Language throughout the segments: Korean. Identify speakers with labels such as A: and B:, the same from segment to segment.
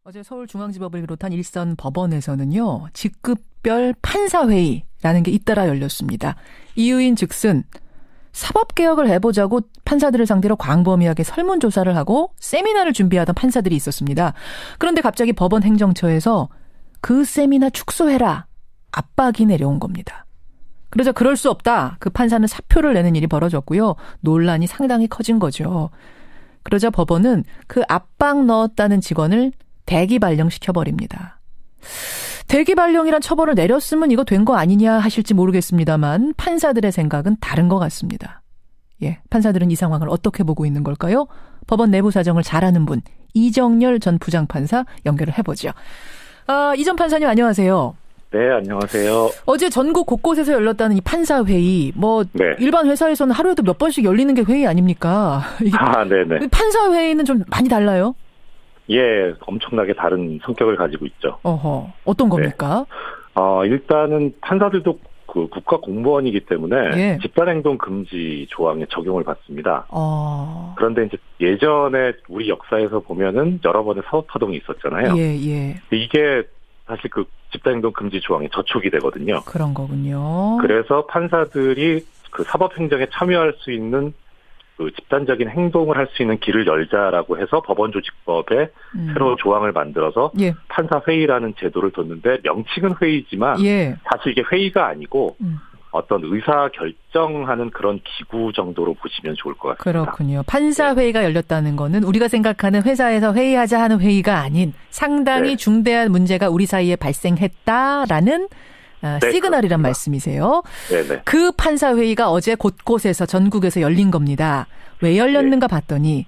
A: 어제 서울중앙지법을 비롯한 일선 법원에서는요, 직급별 판사회의라는 게 잇따라 열렸습니다. 이유인 즉슨 사법개혁을 해보자고 판사들을 상대로 광범위하게 설문조사를 하고 세미나를 준비하던 판사들이 있었습니다. 그런데 갑자기 법원 행정처에서 그 세미나 축소해라 압박이 내려온 겁니다. 그러자 그럴 수 없다. 그 판사는 사표를 내는 일이 벌어졌고요. 논란이 상당히 커진 거죠. 그러자 법원은 그 압박 넣었다는 직원을 대기 발령시켜버립니다. 대기 발령이란 처벌을 내렸으면 이거 된 거 아니냐 하실지 모르겠습니다만 판사들의 생각은 다른 것 같습니다. 예, 판사들은 이 상황을 어떻게 보고 있는 걸까요? 법원 내부 사정을 잘 아는 분, 이정열 전 부장판사 연결을 해보죠. 이 전 판사님 안녕하세요.
B: 네, 안녕하세요.
A: 어제 전국 곳곳에서 열렸다는 이 판사회의,
B: 네.
A: 일반 회사에서는 하루에도 몇 번씩 열리는 게 회의 아닙니까?
B: 네네.
A: 판사회의는 좀 많이 달라요?
B: 예, 엄청나게 다른 성격을 가지고 있죠.
A: 어떤 겁니까?
B: 네. 일단은 판사들도 그 국가 공무원이기 때문에
A: 예.
B: 집단행동 금지 조항에 적용을 받습니다. 그런데 이제 예전에 우리 역사에서 보면은 여러 번의 사법파동이 있었잖아요.
A: 예.
B: 이게 사실 그 집단행동 금지 조항에 저촉이 되거든요.
A: 그런 거군요.
B: 그래서 판사들이 그 사법행정에 참여할 수 있는 그 집단적인 행동을 할 수 있는 길을 열자라고 해서 법원조직법에 새로운 조항을 만들어서
A: 예.
B: 판사회의라는 제도를 뒀는데 명칭은 회의지만
A: 예.
B: 사실 이게 회의가 아니고 어떤 의사 결정하는 그런 기구 정도로 보시면 좋을 것 같습니다.
A: 그렇군요. 판사회의가 열렸다는 거는 우리가 생각하는 회사에서 회의하자 하는 회의가 아닌 상당히
B: 네.
A: 중대한 문제가 우리 사이에 발생했다라는 시그널이란 말씀이세요.
B: 네네.
A: 그 판사회의가 어제 곳곳에서 전국에서 열린 겁니다. 왜 열렸는가 봤더니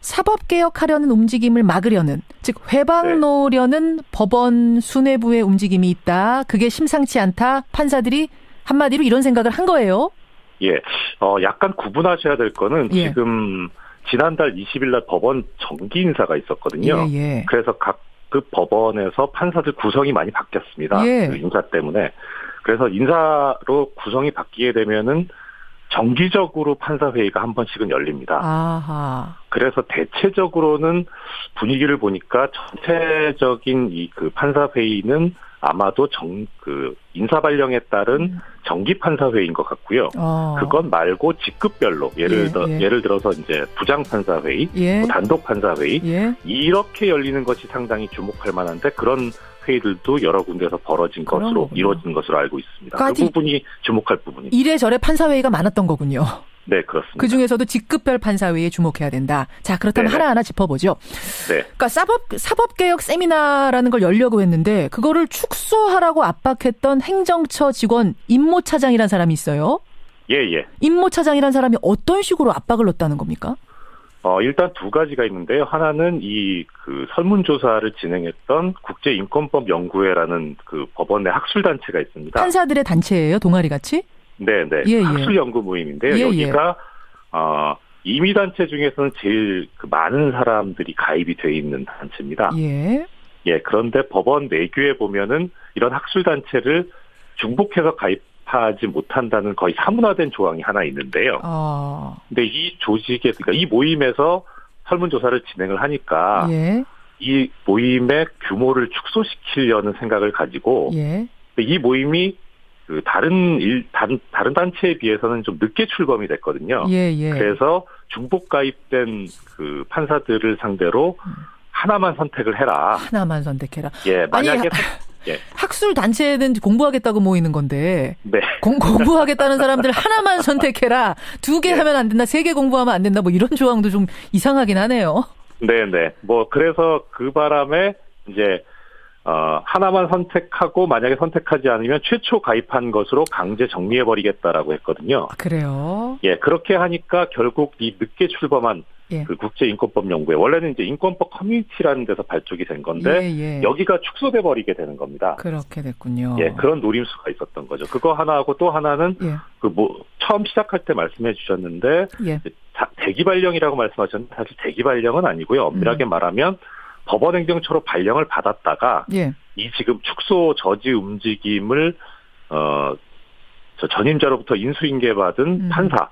A: 사법개혁하려는 움직임을 막으려는, 즉 회방 놓으려는 법원 수뇌부의 움직임이 있다. 그게 심상치 않다. 판사들이 한마디로 이런 생각을 한 거예요.
B: 예, 약간 구분하셔야 될 거는
A: 예.
B: 지금 지난달 20일 날 법원 정기 인사가 있었거든요.
A: 예.
B: 그래서 그 법원에서 판사들 구성이 많이 바뀌었습니다.
A: 예.
B: 그 인사 때문에. 그래서 인사로 구성이 바뀌게 되면은 정기적으로 판사회의가 한 번씩은 열립니다.
A: 아하.
B: 그래서 대체적으로는 분위기를 보니까 전체적인 그 판사회의는 아마도 인사 발령에 따른 정기 판사회의인 것 같고요. 그건 말고 직급별로 예를 들어서 이제 부장 판사회의, 단독 판사회의 이렇게 열리는 것이 상당히 주목할 만한데 그런 회의들도 여러 군데서 이루어진 것으로 알고 있습니다. 그 부분이 주목할 부분입니다.
A: 이래저래 판사회의가 많았던 거군요.
B: 네, 그렇습니다.
A: 그중에서도 직급별 판사회의에 주목해야 된다. 자, 그렇다면
B: 네네.
A: 하나하나 짚어보죠.
B: 네.
A: 그러니까 사법개혁 세미나라는 걸 열려고 했는데 그거를 축소하라고 압박했던 행정처 직원 임모 차장이라는 사람이 있어요.
B: 예.
A: 임모 차장이라는 사람이 어떤 식으로 압박을 넣었다는 겁니까?
B: 일단 두 가지가 있는데요. 하나는 그 설문조사를 진행했던 국제인권법연구회라는 그 법원 내 학술단체가 있습니다.
A: 판사들의 단체예요? 동아리 같이?
B: 네네.
A: 예.
B: 학술연구 모임인데요. 여기가, 임의단체 중에서는 제일 많은 사람들이 가입이 돼 있는 단체입니다.
A: 예.
B: 그런데 법원 내규에 보면은 이런 학술단체를 중복해서 가입하지 못한다는 거의 사문화된 조항이 하나 있는데요. 근데 이 그러니까 이 모임에서 설문조사를 진행을 하니까 이 모임의 규모를 축소시키려는 생각을 가지고 이 모임이 그 다른 단체에 비해서는 좀 늦게 출범이 됐거든요. 그래서 중복 가입된 그 판사들을 상대로 하나만 선택을 해라.
A: 하나만 선택해라.
B: 만약에
A: 학술 단체는 공부하겠다고 모이는 건데 공부하겠다는 사람들 하나만 선택해라. 2개 하면 안 된다. 3개 공부하면 안 된다. 이런 조항도 좀 이상하긴 하네요.
B: 네네. 그래서 그 바람에 이제 하나만 선택하고 만약에 선택하지 않으면 최초 가입한 것으로 강제 정리해버리겠다라고 했거든요.
A: 그래요?
B: 그렇게 하니까 결국 이 늦게 출범한 그 국제인권법연구회, 원래는 이제 인권법 커뮤니티라는 데서 발족이 된 건데 여기가 축소돼 버리게 되는 겁니다.
A: 그렇게 됐군요.
B: 그런 노림수가 있었던 거죠. 그거 하나하고 또 하나는 처음 시작할 때 말씀해 주셨는데 대기 발령이라고 말씀하셨는데 사실 대기 발령은 아니고요. 엄밀하게 말하면 법원 행정처로 발령을 받았다가 이 지금 축소 저지 움직임을 전임자로부터 인수인계받은 판사가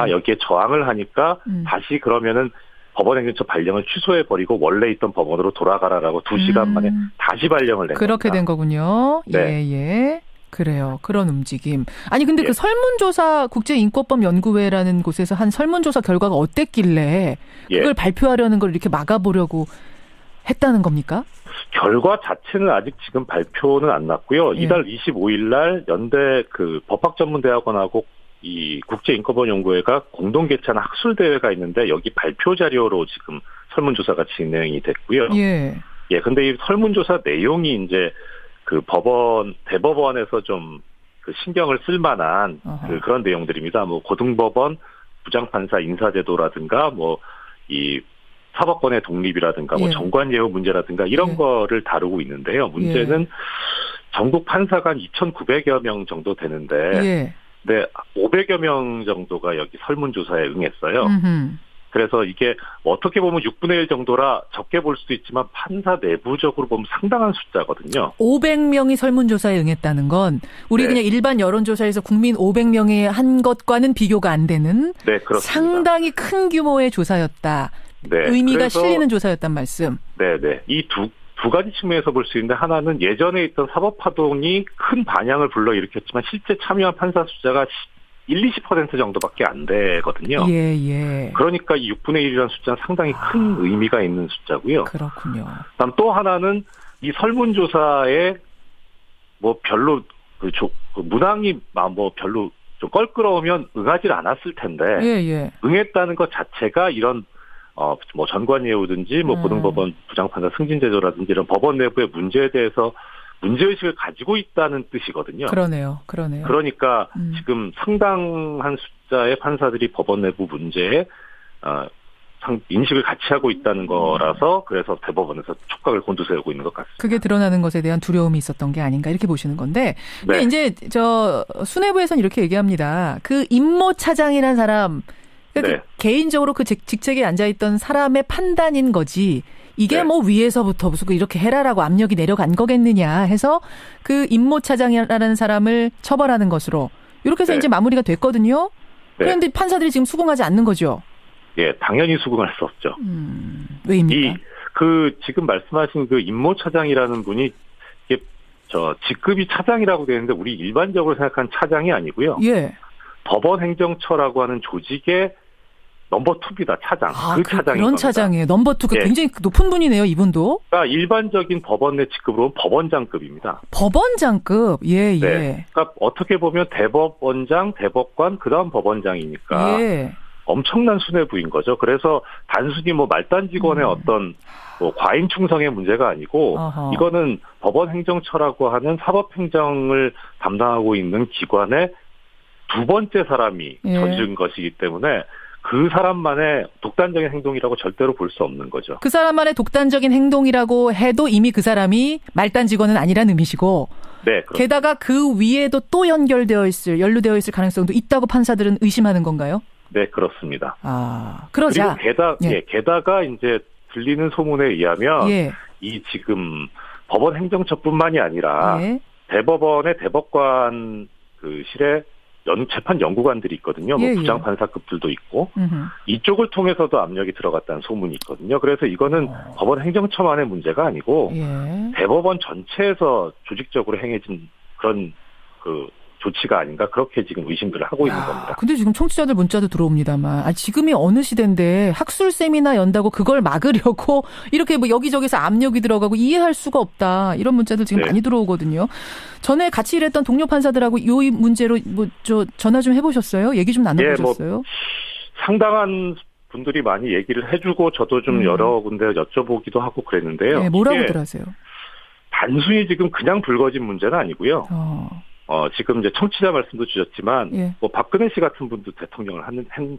B: 여기에 저항을 하니까 다시 그러면은 법원 행정처 발령을 취소해버리고 원래 있던 법원으로 돌아가라라고 2시간 만에 다시 발령을 낸
A: 그렇게
B: 겁니다.
A: 된 거군요.
B: 네.
A: 예. 그래요. 그런 움직임. 아니 근데 그 설문조사 국제인권법 연구회라는 곳에서 한 설문조사 결과가 어땠길래 그걸 발표하려는 걸 이렇게 막아보려고 했다는 겁니까?
B: 결과 자체는 아직 지금 발표는 안 났고요. 이달 25일 날 연대 그 법학전문대학원하고 이 국제인권법 연구회가 공동 개최한 학술 대회가 있는데 여기 발표 자료로 지금 설문조사가 진행이 됐고요. 근데 이 설문조사 내용이 이제 그 대법원에서 좀 그 신경을 쓸 만한 그런 내용들입니다. 뭐 고등법원 부장판사 인사제도라든가 뭐 이 사법권의 독립이라든가 뭐 정관예우 문제라든가 이런 거를 다루고 있는데요. 문제는 전국 판사가 한 2,900여 명 정도 되는데 네, 500여 명 정도가 여기 설문조사에 응했어요. 그래서 이게 어떻게 보면 6분의 1 정도라 적게 볼 수도 있지만 판사 내부적으로 보면 상당한 숫자거든요.
A: 500명이 설문조사에 응했다는 건 우리 그냥 일반 여론조사에서 국민 500명이 한 것과는 비교가 안 되는 상당히 큰 규모의 조사였다. 의미가 실리는 조사였단 말씀.
B: 네네. 이 두 가지 측면에서 볼 수 있는데 하나는 예전에 있던 사법파동이 큰 반향을 불러일으켰지만 실제 참여한 판사 숫자가 1-20% 정도밖에 안 되거든요. 그러니까 이 6분의 1이라는 숫자는 상당히 큰 의미가 있는 숫자고요.
A: 그렇군요.
B: 그다음 또 하나는 이 설문조사에 뭐 별로 문항이 뭐 별로 좀 껄끄러우면 응하지 않았을 텐데 응했다는 것 자체가 이런 뭐 전관예우든지 뭐 고등법원 부장판사 승진제도라든지 이런 법원 내부의 문제에 대해서 문제의식을 가지고 있다는 뜻이거든요.
A: 그러네요.
B: 그러니까 지금 상당한 숫자의 판사들이 법원 내부 문제에 인식을 같이 하고 있다는 거라서 그래서 대법원에서 촉각을 곤두세우고 있는 것 같습니다.
A: 그게 드러나는 것에 대한 두려움이 있었던 게 아닌가 이렇게 보시는 건데 근데 이제 수뇌부에서는 이렇게 얘기합니다. 그 임모 차장이라는 사람 그러니까 개인적으로 그 직책에 앉아있던 사람의 판단인 거지 이게 뭐 위에서부터 무슨 이렇게 해라라고 압력이 내려간 거겠느냐 해서 그 임모 차장이라는 사람을 처벌하는 것으로 이렇게 해서 이제 마무리가 됐거든요. 그런데 판사들이 지금 수긍하지 않는 거죠.
B: 당연히 수긍할 수 없죠.
A: 왜입니까?
B: 지금 말씀하신 그 임모 차장이라는 분이 이게 직급이 차장이라고 되는데 우리 일반적으로 생각하는 차장이 아니고요. 법원 행정처라고 하는 조직의 넘버 2입니다. 차장. 차장이
A: 그런 차장이에요. 넘버 2가 굉장히 높은 분이네요. 이분도.
B: 그러니까 일반적인 법원 내 직급으로는 법원장급입니다.
A: 법원장급.
B: 그러니까 어떻게 보면 대법원장, 대법관, 그다음 법원장이니까 엄청난 수뇌부인 거죠. 그래서 단순히 뭐 말단 직원의 어떤 뭐 과잉 충성의 문제가 아니고 이거는 법원 행정처라고 하는 사법행정을 담당하고 있는 기관의 두 번째 사람이 져준 것이기 때문에 그 사람만의 독단적인 행동이라고 절대로 볼 수 없는 거죠.
A: 그 사람만의 독단적인 행동이라고 해도 이미 그 사람이 말단 직원은 아니라는 의미시고 게다가 그 위에도 또 연루되어 있을 가능성도 있다고 판사들은 의심하는 건가요?
B: 네, 그렇습니다.
A: 그러자.
B: 그리고 게다가 이제 들리는 소문에 의하면 이 지금 법원 행정처뿐만이 아니라 대법원의 대법관 그 실에 재판 연구관들이 있거든요. 뭐 부장판사급들도 있고 이쪽을 통해서도 압력이 들어갔다는 소문이 있거든요. 그래서 이거는 법원 행정처만의 문제가 아니고 대법원 전체에서 조직적으로 행해진 그런 그 조치가 아닌가 그렇게 지금 의심들을 하고 있는 겁니다.
A: 근데 지금 청취자들 문자도 들어옵니다만 지금이 어느 시대인데 학술 세미나 연다고 그걸 막으려고 이렇게 뭐 여기저기서 압력이 들어가고 이해할 수가 없다. 이런 문자들 지금 많이 들어오거든요. 전에 같이 일했던 동료 판사들하고 이 문제로 전화 좀 해보셨어요? 얘기 좀 나눠보셨어요?
B: 상당한 분들이 많이 얘기를 해주고 저도 좀 여러 군데 여쭤보기도 하고 그랬는데요.
A: 뭐라고들 하세요?
B: 단순히 지금 그냥 불거진 문제는 아니고요. 지금 이제 청취자 말씀도 주셨지만, 뭐 박근혜 씨 같은 분도 대통령을 했던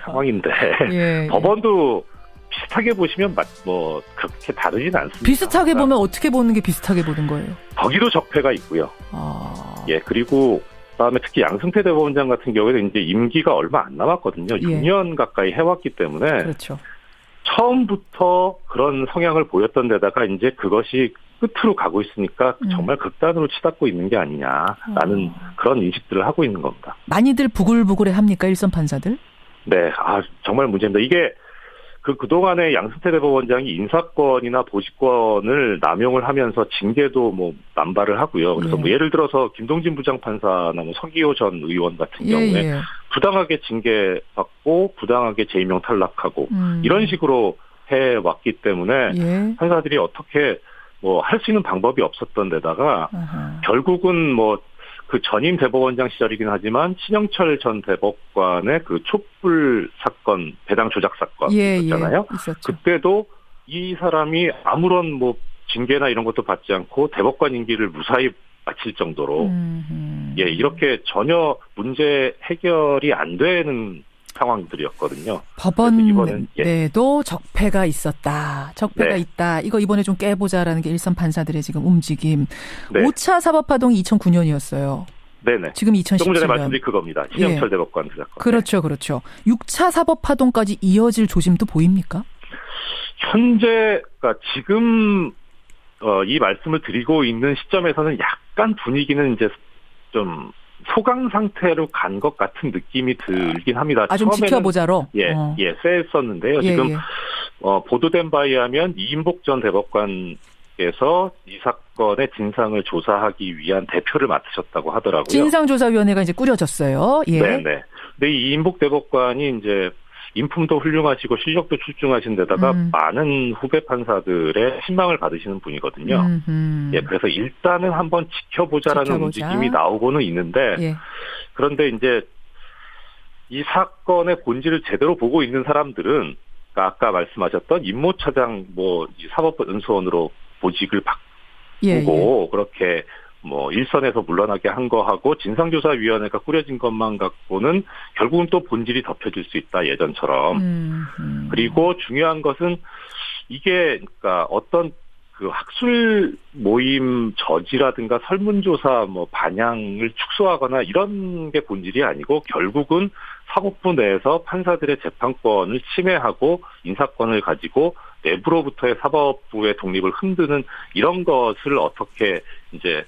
B: 상황인데, 법원도 비슷하게 보시면 뭐 그렇게 다르진 않습니다.
A: 비슷하게 보면 어떻게 보는 게 비슷하게 보는 거예요?
B: 거기도 적폐가 있고요. 그리고 그다음에 특히 양승태 대법원장 같은 경우에는 이제 임기가 얼마 안 남았거든요. 6년 가까이 해왔기 때문에 처음부터 그런 성향을 보였던 데다가 이제 그것이 끝으로 가고 있으니까 정말 극단으로 치닫고 있는 게 아니냐라는 그런 인식들을 하고 있는 겁니다.
A: 많이들 부글부글해 합니까? 일선 판사들?
B: 네, 정말 문제입니다. 이게 그동안에 양승태 대법원장이 인사권이나 보직권을 남용을 하면서 징계도 뭐 남발을 하고요. 그래서 뭐 예를 들어서 김동진 부장판사나 뭐 서기호 전 의원 같은 경우에 부당하게 징계받고 부당하게 재임용 탈락하고 이런 식으로 해왔기 때문에 판사들이 어떻게 뭐 할 수 있는 방법이 없었던 데다가 결국은 뭐 그 전임 대법원장 시절이긴 하지만 신영철 전 대법관의 그 촛불 사건, 배당 조작 사건 있었잖아요. 그때도 이 사람이 아무런 뭐 징계나 이런 것도 받지 않고 대법관 임기를 무사히 마칠 정도로 이렇게 전혀 문제 해결이 안 되는 상황들이었거든요.
A: 법원 내에도 적폐가 있었다. 적폐가 있다. 이거 이번에 좀 깨보자라는 게 일선 판사들의 지금 움직임. 5차 사법파동이 2009년이었어요.
B: 네네.
A: 지금 2017년.
B: 조금 전에 말씀드린 그겁니다. 신영철 대법관 그 사건.
A: 그렇죠. 그렇죠. 6차 사법파동까지 이어질 조짐도 보입니까?
B: 현재, 그러니까 지금 이 말씀을 드리고 있는 시점에서는 약간 분위기는 이제 좀 소강 상태로 간 것 같은 느낌이 들긴 합니다.
A: 좀 지켜보자로?
B: 쎄했었는데요. 지금, 보도된 바에 의하면 이인복 전 대법관께서 이 사건의 진상을 조사하기 위한 대표를 맡으셨다고 하더라고요.
A: 진상조사위원회가 이제 꾸려졌어요.
B: 네네. 근데 이 이인복 대법관이 이제 인품도 훌륭하시고 실력도 출중하신 데다가 많은 후배 판사들의 신망을 받으시는 분이거든요. 그래서 일단은 한번 지켜보자라는 움직임이 나오고는 있는데 그런데 이제 이 사건의 본질을 제대로 보고 있는 사람들은 아까 말씀하셨던 임모차장 이 사법연수원으로 보직을 바꾸고 그렇게 뭐 일선에서 물러나게 한 거하고 진상조사위원회가 꾸려진 것만 갖고는 결국은 또 본질이 덮여질 수 있다 예전처럼. 그리고 중요한 것은 이게 그러니까 어떤 그 학술 모임 저지라든가 설문조사 반향을 축소하거나 이런 게 본질이 아니고 결국은 사법부 내에서 판사들의 재판권을 침해하고 인사권을 가지고 내부로부터의 사법부의 독립을 흔드는 이런 것을 어떻게 이제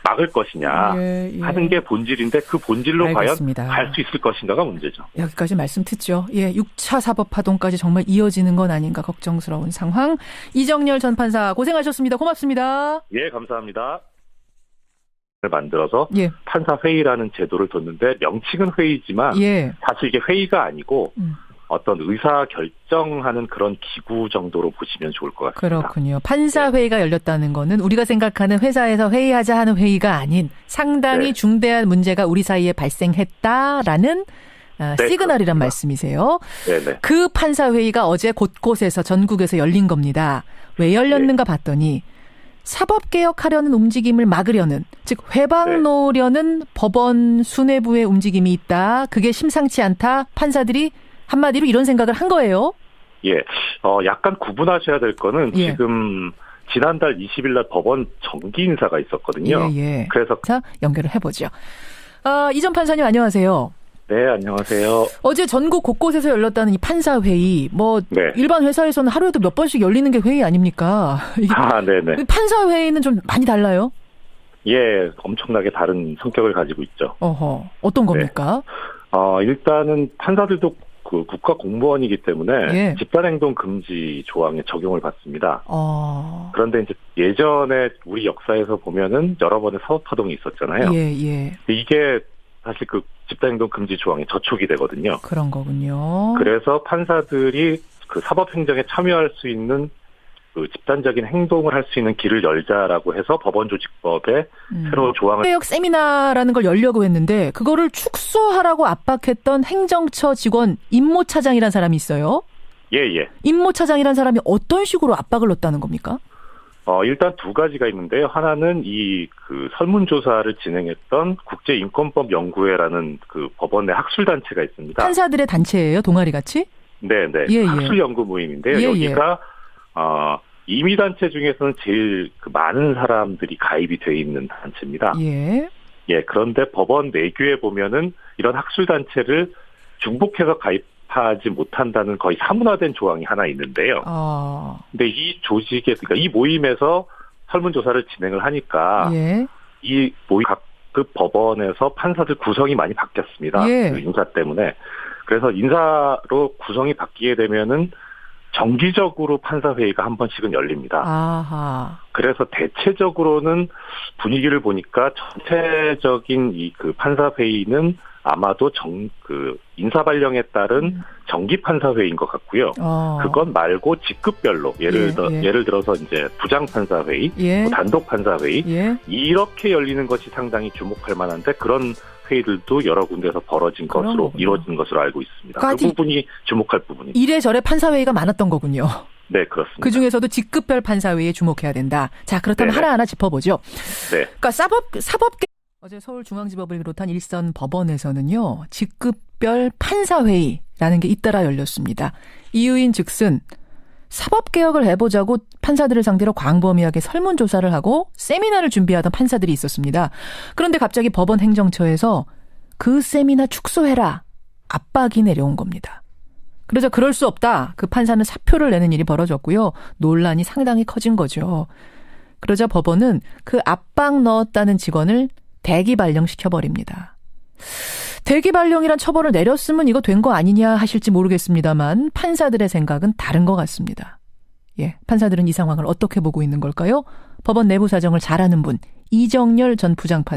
B: 막을 것이냐 하는 게 본질인데 그 본질로 알겠습니다. 과연 갈 수 있을 것인가가 문제죠.
A: 여기까지 말씀 듣죠. 6차 사법파동까지 정말 이어지는 건 아닌가 걱정스러운 상황. 이정렬 전 판사 고생하셨습니다. 고맙습니다.
B: 감사합니다. 만들어서 판사 회의라는 제도를 뒀는데 명칭은 회의지만 사실 이게 회의가 아니고 어떤 의사 결정하는 그런 기구 정도로 보시면 좋을 것 같습니다.
A: 그렇군요. 판사회의가 열렸다는 거는 우리가 생각하는 회사에서 회의하자 하는 회의가 아닌 상당히 중대한 문제가 우리 사이에 발생했다라는 시그널이란 말씀이세요.
B: 네네.
A: 그 판사회의가 어제 곳곳에서 전국에서 열린 겁니다. 왜 열렸는가 봤더니 사법개혁하려는 움직임을 막으려는, 즉 회방 놓으려는 법원 수뇌부의 움직임이 있다. 그게 심상치 않다. 판사들이 한마디로 이런 생각을 한 거예요.
B: 약간 구분하셔야 될 거는 지금 지난달 20일 날 법원 정기 인사가 있었거든요. 그래서
A: 연결을 해보죠. 이전 판사님 안녕하세요.
B: 네, 안녕하세요.
A: 어제 전국 곳곳에서 열렸다는 이 판사회의, 일반 회사에서는 하루에도 몇 번씩 열리는 게 회의 아닙니까?
B: 네네.
A: 판사회의는 좀 많이 달라요?
B: 엄청나게 다른 성격을 가지고 있죠.
A: 어떤 겁니까?
B: 일단은 판사들도 그 국가 공무원이기 때문에 집단행동 금지 조항에 적용을 받습니다. 그런데 이제 예전에 우리 역사에서 보면은 여러 번의 사법파동이 있었잖아요. 이게 사실 그 집단행동 금지 조항에 저촉이 되거든요.
A: 그런 거군요.
B: 그래서 판사들이 그 사법행정에 참여할 수 있는 그 집단적인 행동을 할 수 있는 길을 열자라고 해서 법원조직법에 새로운 조항을
A: 개혁 세미나라는 걸 열려고 했는데 그거를 축소하라고 압박했던 행정처 직원 임모차장이라는 사람이 있어요. 임모차장이라는 사람이 어떤 식으로 압박을 넣었다는 겁니까?
B: 일단 두 가지가 있는데요. 하나는 이 그 설문조사를 진행했던 국제인권법연구회라는 그 법원 내 학술단체가 있습니다.
A: 판사들의 단체예요? 동아리 같이?
B: 네네. 학술연구 모임인데요. 여기가 임의단체 중에서는 제일 그 많은 사람들이 가입이 돼 있는 단체입니다. 그런데 법원 내규에 보면은 이런 학술단체를 중복해서 가입하지 못한다는 거의 사문화된 조항이 하나 있는데요. 근데 이 조직에, 그러니까 이 모임에서 설문조사를 진행을 하니까 이 모임 각 법원에서 판사들 구성이 많이 바뀌었습니다. 그 인사 때문에. 그래서 인사로 구성이 바뀌게 되면은 정기적으로 판사회의가 한 번씩은 열립니다.
A: 아하.
B: 그래서 대체적으로는 분위기를 보니까 전체적인 이 그 판사회의는 아마도 인사 발령에 따른 정기 판사회의인 것 같고요. 그건 말고 직급별로 예를 들어서 이제 부장 판사회의, 뭐 단독 판사회의 이렇게 열리는 것이 상당히 주목할 만한데 그런 회의들도 여러 군데서 벌어진 것으로 이루어진 것으로 알고 있습니다. 그 부분이 주목할 부분입니다.
A: 이래저래 판사회의가 많았던 거군요.
B: 네, 그렇습니다.
A: 그중에서도 직급별 판사회의에 주목해야 된다. 자, 그렇다면 하나하나 짚어보죠. 네. 그러니까 사법계 어제 서울중앙지법을 비롯한 일선 법원에서는요. 직급별 판사회의라는 게 잇따라 열렸습니다. 이유인 즉슨 사법개혁을 해보자고 판사들을 상대로 광범위하게 설문조사를 하고 세미나를 준비하던 판사들이 있었습니다. 그런데 갑자기 법원 행정처에서 그 세미나 축소해라 압박이 내려온 겁니다. 그러자 그럴 수 없다. 그 판사는 사표를 내는 일이 벌어졌고요. 논란이 상당히 커진 거죠. 그러자 법원은 그 압박 넣었다는 직원을 대기 발령시켜버립니다. 대기 발령이란 처벌을 내렸으면 이거 된 거 아니냐 하실지 모르겠습니다만 판사들의 생각은 다른 것 같습니다. 판사들은 이 상황을 어떻게 보고 있는 걸까요? 법원 내부 사정을 잘 아는 분, 이정열 전 부장판사.